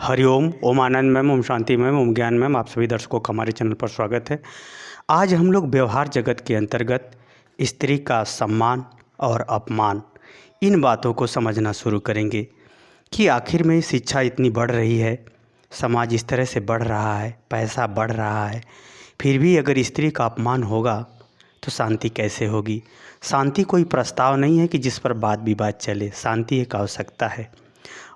हरिओम, ओम आनंद ma'am, Om Shanti ma'am, ओम ज्ञान ma'am, आप सभी दर्शकों का हमारे चैनल पर स्वागत है। आज हम लोग व्यवहार जगत के अंतर्गत स्त्री का सम्मान और अपमान, इन बातों को समझना शुरू करेंगे कि आखिर में शिक्षा इतनी बढ़ रही है, समाज इस तरह से बढ़ रहा है, पैसा बढ़ रहा है, फिर भी अगर स्त्री का अपमान होगा तो शांति कैसे होगी। शांति कोई प्रस्ताव नहीं है कि जिस पर वाद विवाद चले। शांति एक आवश्यकता है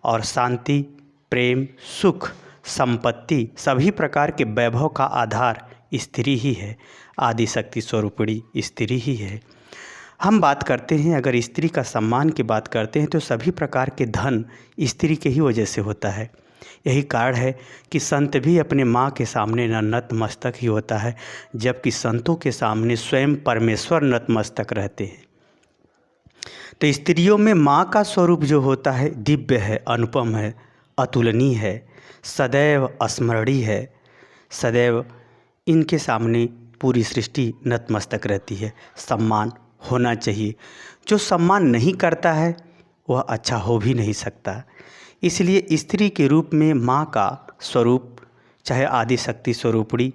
और शांति, प्रेम, सुख, संपत्ति, सभी प्रकार के वैभव का आधार स्त्री ही है। आदि शक्ति स्वरूपिणी स्त्री ही है। हम बात करते हैं, अगर स्त्री का सम्मान की बात करते हैं तो सभी प्रकार के धन स्त्री के ही वजह से होता है। यही कारण है कि संत भी अपने माँ के सामने नतमस्तक ही होता है, जबकि संतों के सामने स्वयं परमेश्वर नतमस्तक रहते हैं। तो स्त्रियों में माँ का स्वरूप जो होता है दिव्य है, अनुपम है, अतुलनीय है, सदैव स्मरणीय है। सदैव इनके सामने पूरी सृष्टि नतमस्तक रहती है। सम्मान होना चाहिए। जो सम्मान नहीं करता है वह अच्छा हो भी नहीं सकता। इसलिए स्त्री के रूप में माँ का स्वरूप, चाहे आदि शक्ति स्वरूपिणी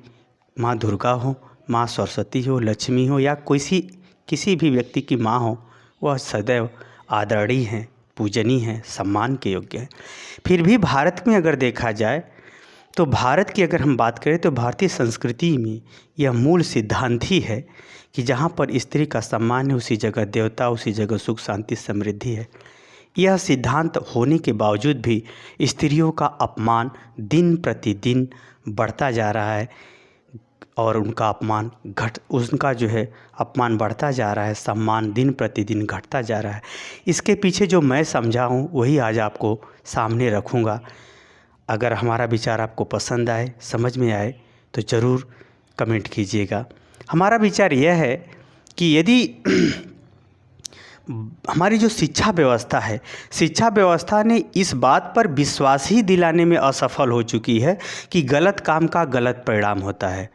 माँ दुर्गा हो, माँ सरस्वती हो, लक्ष्मी हो, या किसी भी व्यक्ति की माँ हो, वह सदैव आदरणीय हैं, पूजनीय हैं, सम्मान के योग्य हैं। फिर भी भारत में अगर देखा जाए तो भारत की अगर हम बात करें तो भारतीय संस्कृति में यह मूल सिद्धांत ही है कि जहाँ पर स्त्री का सम्मान है उसी जगह देवता, उसी जगह सुख, शांति, समृद्धि है। यह सिद्धांत होने के बावजूद भी स्त्रियों का अपमान दिन प्रतिदिन बढ़ता जा रहा है और उनका अपमान बढ़ता जा रहा है, सम्मान दिन प्रतिदिन घटता जा रहा है। इसके पीछे जो मैं समझा हूँ वही आज आपको सामने रखूँगा। अगर हमारा विचार आपको पसंद आए, समझ में आए तो ज़रूर कमेंट कीजिएगा। हमारा विचार यह है कि यदि हमारी जो शिक्षा व्यवस्था है, शिक्षा व्यवस्था ने इस बात पर विश्वास ही दिलाने में असफल हो चुकी है कि गलत काम का गलत परिणाम होता है,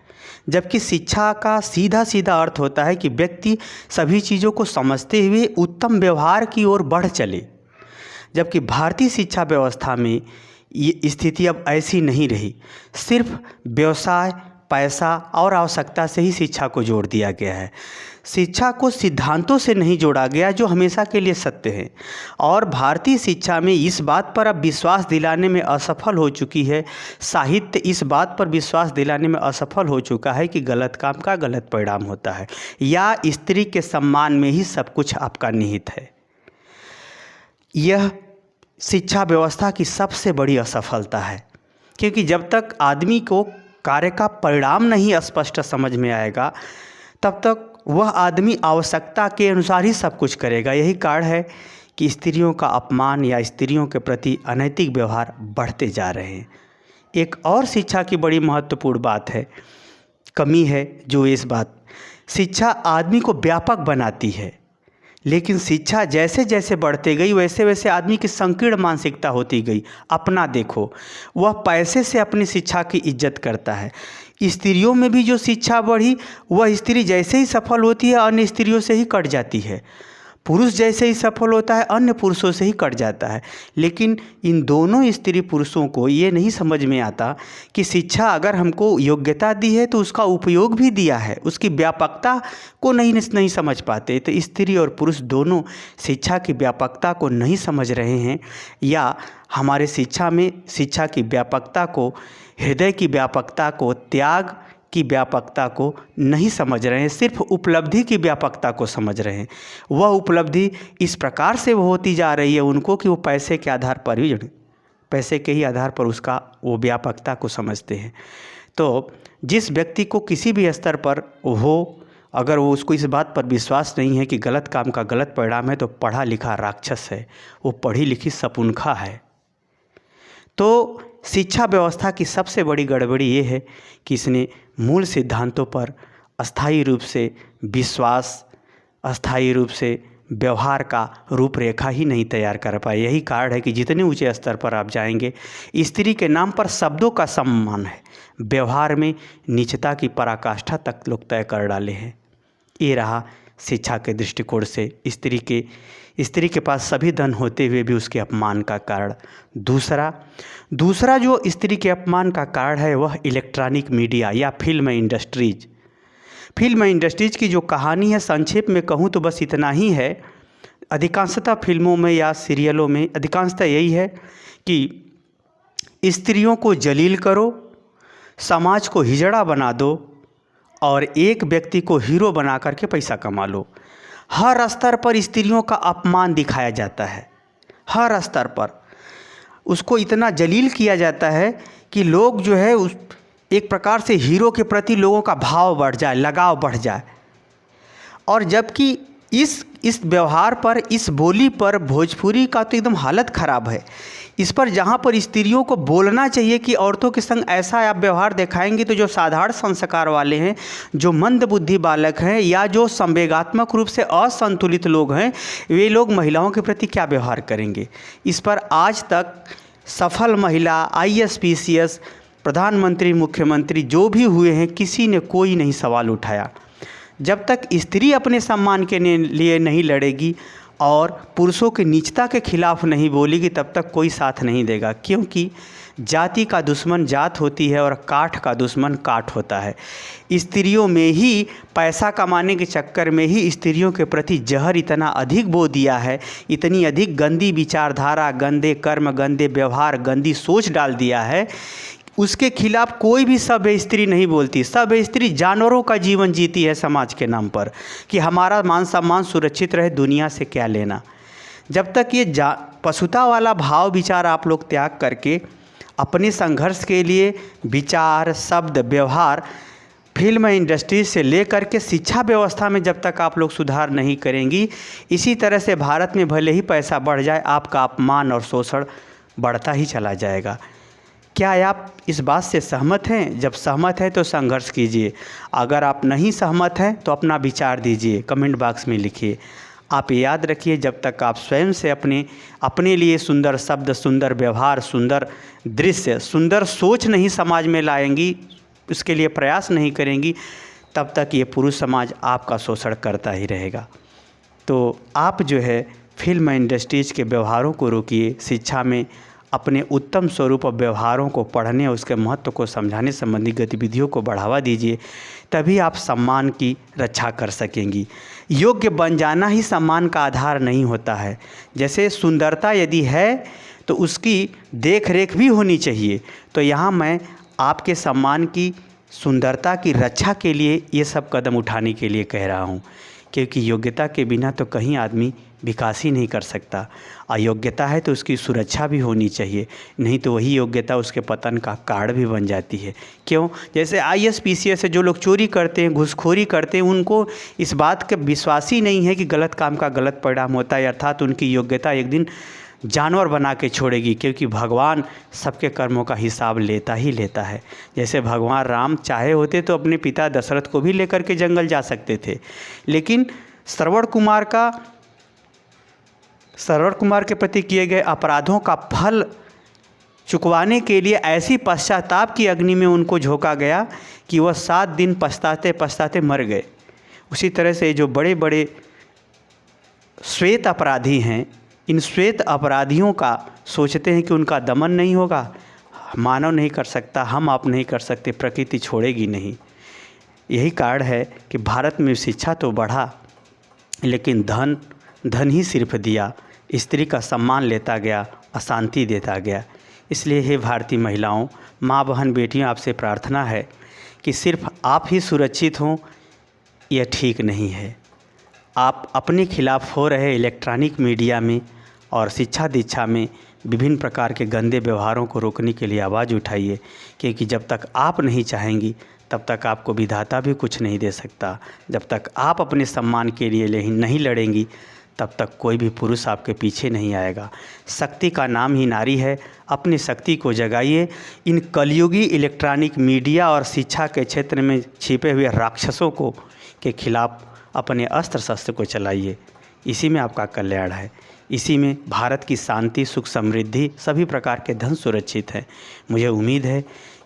जबकि शिक्षा का सीधा सीधा अर्थ होता है कि व्यक्ति सभी चीज़ों को समझते हुए उत्तम व्यवहार की ओर बढ़ चले। जबकि भारतीय शिक्षा व्यवस्था में ये स्थिति अब ऐसी नहीं रही। सिर्फ व्यवसाय, पैसा और आवश्यकता से ही शिक्षा को जोड़ दिया गया है। शिक्षा को सिद्धांतों से नहीं जोड़ा गया जो हमेशा के लिए सत्य है। और भारतीय शिक्षा में इस बात पर अब विश्वास दिलाने में असफल हो चुकी है, साहित्य इस बात पर विश्वास दिलाने में असफल हो चुका है कि गलत काम का गलत परिणाम होता है, या स्त्री के सम्मान में ही सब कुछ आपका निहित है। यह शिक्षा व्यवस्था की सबसे बड़ी असफलता है, क्योंकि जब तक आदमी को कार्य का परिणाम नहीं स्पष्ट समझ में आएगा तब तक वह आदमी आवश्यकता के अनुसार ही सब कुछ करेगा। यही कारण है कि स्त्रियों का अपमान या स्त्रियों के प्रति अनैतिक व्यवहार बढ़ते जा रहे हैं। एक और शिक्षा की बड़ी महत्वपूर्ण बात है, कमी है, जो इस बात, शिक्षा आदमी को व्यापक बनाती है, लेकिन शिक्षा जैसे जैसे बढ़ते गई वैसे वैसे आदमी की संकीर्ण मानसिकता होती गई। अपना देखो, वह पैसे से अपनी शिक्षा की इज्जत करता है। स्त्रियों में भी जो शिक्षा बढ़ी, वह स्त्री जैसे ही सफल होती है अन्य स्त्रियों से ही कट जाती है। पुरुष जैसे ही सफल होता है अन्य पुरुषों से ही कट जाता है। लेकिन इन दोनों स्त्री पुरुषों को ये नहीं समझ में आता कि शिक्षा अगर हमको योग्यता दी है तो उसका उपयोग भी दिया है, उसकी व्यापकता को नहीं समझ पाते। तो स्त्री और पुरुष दोनों शिक्षा की व्यापकता को नहीं समझ रहे हैं, या हमारे शिक्षा में शिक्षा की व्यापकता को, हृदय की व्यापकता को, त्याग की व्यापकता को नहीं समझ रहे हैं, सिर्फ उपलब्धि की व्यापकता को समझ रहे हैं। वह उपलब्धि इस प्रकार से वो होती जा रही है उनको कि वो पैसे के आधार पर ही, पैसे के ही आधार पर उसका वो व्यापकता को समझते हैं। तो जिस व्यक्ति को किसी भी स्तर पर हो, अगर वो उसको इस बात पर विश्वास नहीं है कि गलत काम का गलत परिणाम है, तो पढ़ा लिखा राक्षस है, वो पढ़ी लिखी शकुंतला है। तो शिक्षा व्यवस्था की सबसे बड़ी गड़बड़ी ये है कि इसने मूल सिद्धांतों पर अस्थायी रूप से विश्वास, अस्थायी रूप से व्यवहार का रूपरेखा ही नहीं तैयार कर पाए। यही कारण है कि जितने ऊंचे स्तर पर आप जाएंगे, स्त्री के नाम पर शब्दों का सम्मान है, व्यवहार में नीचता की पराकाष्ठा तक लोग तय कर डाले हैं। ये रहा शिक्षा के दृष्टिकोण से स्त्री के पास सभी धन होते हुए भी उसके अपमान का कारण। दूसरा जो स्त्री के अपमान का कारण है वह इलेक्ट्रॉनिक मीडिया या फिल्म इंडस्ट्रीज की जो कहानी है, संक्षेप में कहूँ तो बस इतना ही है। अधिकांशतः फिल्मों में या सीरियलों में अधिकांशतः यही है कि स्त्रियों को जलील करो, समाज को हिजड़ा बना दो और एक व्यक्ति को हीरो बना करके पैसा कमा लो। हर स्तर पर स्त्रियों का अपमान दिखाया जाता है, हर स्तर पर उसको इतना जलील किया जाता है कि लोग जो है उस एक प्रकार से हीरो के प्रति लोगों का भाव बढ़ जाए, लगाव बढ़ जाए। और जबकि इस व्यवहार पर, इस बोली पर भोजपुरी का तो एकदम हालत ख़राब है। इस पर जहाँ पर स्त्रियों को बोलना चाहिए कि औरतों के संग ऐसा आप व्यवहार दिखाएंगे तो जो साधारण संस्कार वाले हैं, जो मंदबुद्धि बालक हैं या जो संवेगात्मक रूप से असंतुलित लोग हैं, वे लोग महिलाओं के प्रति क्या व्यवहार करेंगे। इस पर आज तक सफल महिला IAS PCS प्रधानमंत्री, मुख्यमंत्री जो भी हुए हैं, किसी ने कोई नहीं सवाल उठाया। जब तक स्त्री अपने सम्मान के लिए नहीं लड़ेगी और पुरुषों की नीचता के खिलाफ नहीं बोलेगी, तब तक कोई साथ नहीं देगा। क्योंकि जाति का दुश्मन जात होती है और काठ का दुश्मन काठ होता है। स्त्रियों में ही पैसा कमाने के चक्कर में ही स्त्रियों के प्रति जहर इतना अधिक बो दिया है, इतनी अधिक गंदी विचारधारा, गंदे कर्म, गंदे व्यवहार, गंदी सोच डाल दिया है। उसके खिलाफ कोई भी सभ्य स्त्री नहीं बोलती। सभ्य स्त्री जानवरों का जीवन जीती है समाज के नाम पर कि हमारा मान सम्मान सुरक्षित रहे, दुनिया से क्या लेना। जब तक ये पशुता वाला भाव विचार आप लोग त्याग करके अपने संघर्ष के लिए विचार, शब्द, व्यवहार फिल्म इंडस्ट्री से लेकर के शिक्षा व्यवस्था में जब तक आप लोग सुधार नहीं करेंगी, इसी तरह से भारत में भले ही पैसा बढ़ जाए, आपका अपमान और शोषण बढ़ता ही चला जाएगा। क्या आप इस बात से सहमत हैं? जब सहमत हैं तो संघर्ष कीजिए। अगर आप नहीं सहमत हैं तो अपना विचार दीजिए, कमेंट बॉक्स में लिखिए। आप याद रखिए, जब तक आप स्वयं से अपने लिए सुंदर शब्द, सुंदर व्यवहार, सुंदर दृश्य, सुंदर सोच नहीं समाज में लाएंगी, उसके लिए प्रयास नहीं करेंगी, तब तक ये पुरुष समाज आपका शोषण करता ही रहेगा। तो आप जो है फिल्म इंडस्ट्रीज के व्यवहारों को रोकिए। शिक्षा में अपने उत्तम स्वरूप और व्यवहारों को पढ़ने और उसके महत्व को समझाने संबंधी गतिविधियों को बढ़ावा दीजिए, तभी आप सम्मान की रक्षा कर सकेंगी। योग्य बन जाना ही सम्मान का आधार नहीं होता है। जैसे सुंदरता यदि है तो उसकी देख रेख भी होनी चाहिए। तो यहाँ मैं आपके सम्मान की, सुंदरता की रक्षा के लिए ये सब कदम उठाने के लिए कह रहा हूँ, क्योंकि योग्यता के बिना तो कहीं आदमी विकास ही नहीं कर सकता। अयोग्यता है तो उसकी सुरक्षा भी होनी चाहिए, नहीं तो वही योग्यता उसके पतन का कारण भी बन जाती है। क्यों? जैसे IAS PCS से जो लोग चोरी करते हैं, घूसखोरी करते हैं, उनको इस बात का विश्वास ही नहीं है कि गलत काम का गलत परिणाम होता है, अर्थात उनकी योग्यता एक दिन जानवर बना के छोड़ेगी, क्योंकि भगवान सबके कर्मों का हिसाब लेता ही लेता है। जैसे भगवान राम चाहे होते तो अपने पिता दशरथ को भी लेकर के जंगल जा सकते थे, लेकिन श्रवण कुमार के प्रति किए गए अपराधों का फल चुकवाने के लिए ऐसी पश्चाताप की अग्नि में उनको झोंका गया कि वह 7 दिन पछताते पछताते मर गए। उसी तरह से जो बड़े बड़े श्वेत अपराधी हैं, इन श्वेत अपराधियों का सोचते हैं कि उनका दमन नहीं होगा, मानव नहीं कर सकता, हम आप नहीं कर सकते, प्रकृति छोड़ेगी नहीं। यही कारण है कि भारत में शिक्षा तो बढ़ा, लेकिन धन ही सिर्फ दिया, स्त्री का सम्मान लेता गया, अशांति देता गया। इसलिए हे भारतीय महिलाओं, माँ, बहन, बेटियों, आपसे प्रार्थना है कि सिर्फ आप ही सुरक्षित हों, यह ठीक नहीं है। आप अपने खिलाफ हो रहे इलेक्ट्रॉनिक मीडिया में और शिक्षा दीक्षा में विभिन्न प्रकार के गंदे व्यवहारों को रोकने के लिए आवाज़ उठाइए, क्योंकि जब तक आप नहीं चाहेंगी तब तक आपको विधाता भी कुछ नहीं दे सकता। जब तक आप अपने सम्मान के लिए नहीं लड़ेंगी तब तक कोई भी पुरुष आपके पीछे नहीं आएगा। शक्ति का नाम ही नारी है। अपनी शक्ति को जगाइए। इन कलयुगी इलेक्ट्रॉनिक मीडिया और शिक्षा के क्षेत्र में छिपे हुए राक्षसों के खिलाफ अपने अस्त्र शस्त्र को चलाइए। इसी में आपका कल्याण है। इसी में भारत की शांति, सुख, समृद्धि, सभी प्रकार के धन सुरक्षित हैं। मुझे उम्मीद है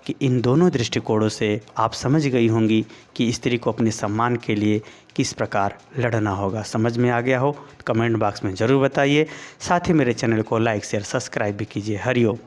कि इन दोनों दृष्टिकोणों से आप समझ गई होंगी कि स्त्री को अपने सम्मान के लिए किस प्रकार लड़ना होगा। समझ में आ गया हो तो कमेंट बॉक्स में ज़रूर बताइए। साथ ही मेरे चैनल को लाइक शेयर सब्सक्राइब भी कीजिए। हरिओम।